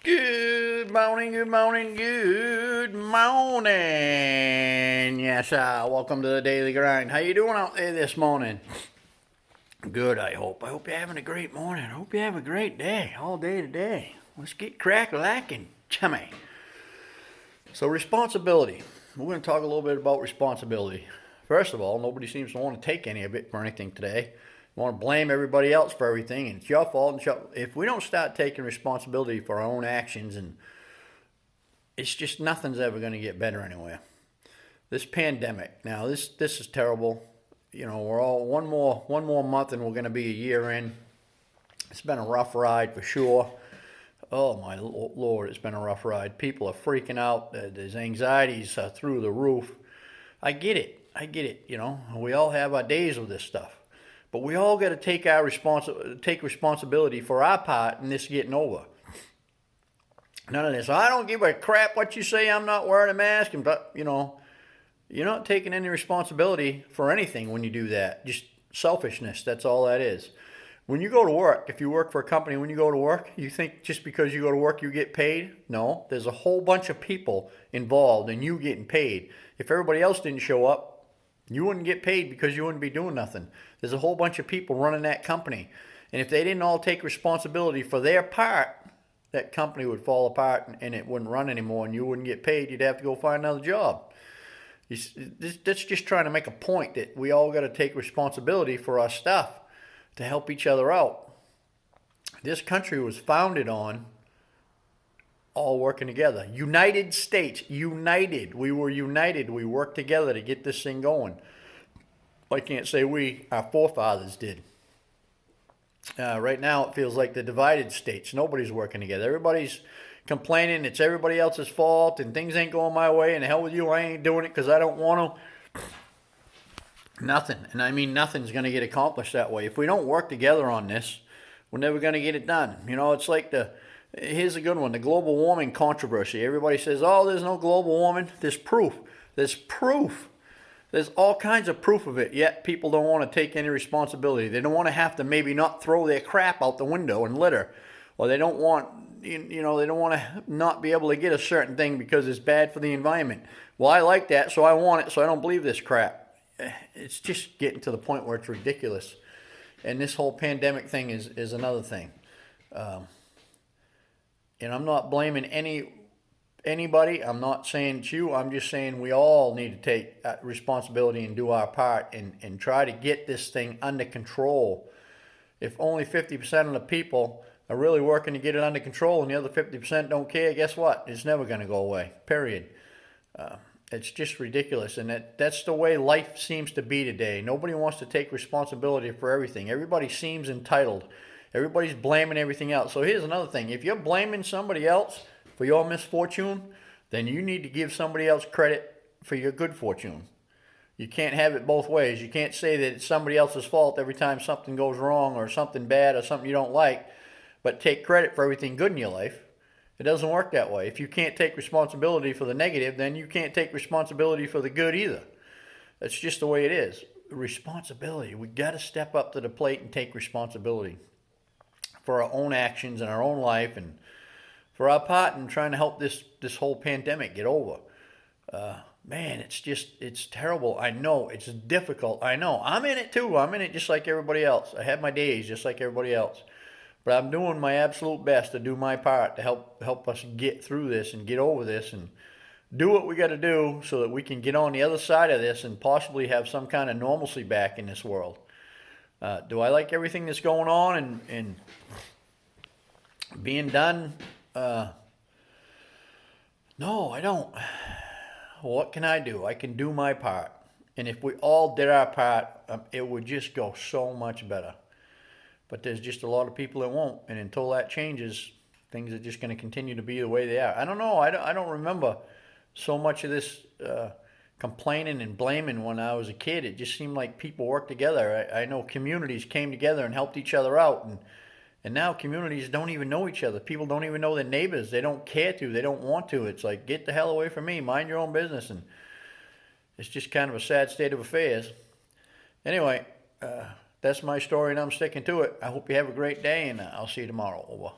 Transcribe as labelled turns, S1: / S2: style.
S1: Good morning, good morning, good morning. Yes, welcome to the Daily Grind. How you doing out there this morning? Good, I hope. I hope you're having a great morning. I hope you have a great day, all day today. Let's get crack-a-lackin', chummy. So responsibility. We're going to talk a little bit about responsibility. First of all, nobody seems to want to take any of it for anything today. You want to blame everybody else for everything, and it's your fault. If we don't start taking responsibility for our own actions, and it's just nothing's ever going to get better anywhere. This pandemic, now this is terrible. You know, we're all one more month, and we're going to be a year in. It's been a rough ride for sure. Oh my Lord, it's been a rough ride. People are freaking out. There's anxieties through the roof. I get it. You know, we all have our days with this stuff. But we all got to take responsibility for our part in this getting over. None of this. I don't give a crap what you say. I'm not wearing a mask. But you know, you're not taking any responsibility for anything when you do that. Just selfishness. That's all that is. When you go to work, if you work for a company, when you go to work, you think just because you go to work you get paid? No, there's a whole bunch of people involved in you getting paid. If everybody else didn't show up, you wouldn't get paid because you wouldn't be doing nothing. There's a whole bunch of people running that company. And if they didn't all take responsibility for their part, that company would fall apart and it wouldn't run anymore and you wouldn't get paid. You'd have to go find another job. That's just trying to make a point that we all got to take responsibility for our stuff to help each other out. This country was founded on all working together. United States, united. We were united. We worked together to get this thing going. I can't say we, our forefathers did. Right now it feels like the divided states. Nobody's working together. Everybody's complaining it's everybody else's fault and things ain't going my way and the hell with you, I ain't doing it because I don't want to. Nothing. And I mean nothing's going to get accomplished that way. If we don't work together on this, we're never going to get it done. You know, it's like here's a good one, the global warming controversy. Everybody says, oh, there's no global warming. There's proof. There's proof. There's all kinds of proof of it, yet people don't want to take any responsibility. They don't want to have to maybe not throw their crap out the window and litter. Or they don't want, they don't want to not be able to get a certain thing because it's bad for the environment. Well, I like that, so I want it, so I don't believe this crap. It's just getting to the point where it's ridiculous. And this whole pandemic thing is another thing. And I'm not blaming anybody. I'm not saying it's you. I'm just saying we all need to take responsibility and do our part and try to get this thing under control. If only 50% of the people are really working to get it under control and the other 50% don't care, guess what? It's never going to go away, period. It's just ridiculous, and that's the way life seems to be today. Nobody wants to take responsibility for everything. Everybody seems entitled. Everybody's blaming everything else. So here's another thing. If you're blaming somebody else for your misfortune, then you need to give somebody else credit for your good fortune. You can't have it both ways. You can't say that it's somebody else's fault every time something goes wrong or something bad or something you don't like, but take credit for everything good in your life. It doesn't work that way. If you can't take responsibility for the negative, then you can't take responsibility for the good either. That's just the way it is. Responsibility. We got to step up to the plate and take responsibility for our own actions and our own life and for our part in trying to help this whole pandemic get over. Man, it's terrible. I know, it's difficult. I know. I'm in it too. I'm in it just like everybody else. I have my days just like everybody else. But I'm doing my absolute best to do my part to help us get through this and get over this and do what we got to do so that we can get on the other side of this and possibly have some kind of normalcy back in this world. Do I like everything that's going on and being done? No, I don't. What can I do? I can do my part. And if we all did our part, it would just go so much better. But there's just a lot of people that won't. And until that changes, things are just going to continue to be the way they are. I don't know. I don't remember so much of this complaining and blaming when I was a kid. It just seemed like people worked together. I know communities came together and helped each other out. And now communities don't even know each other. People don't even know their neighbors. They don't care to. They don't want to. It's like, get the hell away from me. Mind your own business. And it's just kind of a sad state of affairs. Anyway, that's my story and I'm sticking to it. I hope you have a great day and I'll see you tomorrow. Over.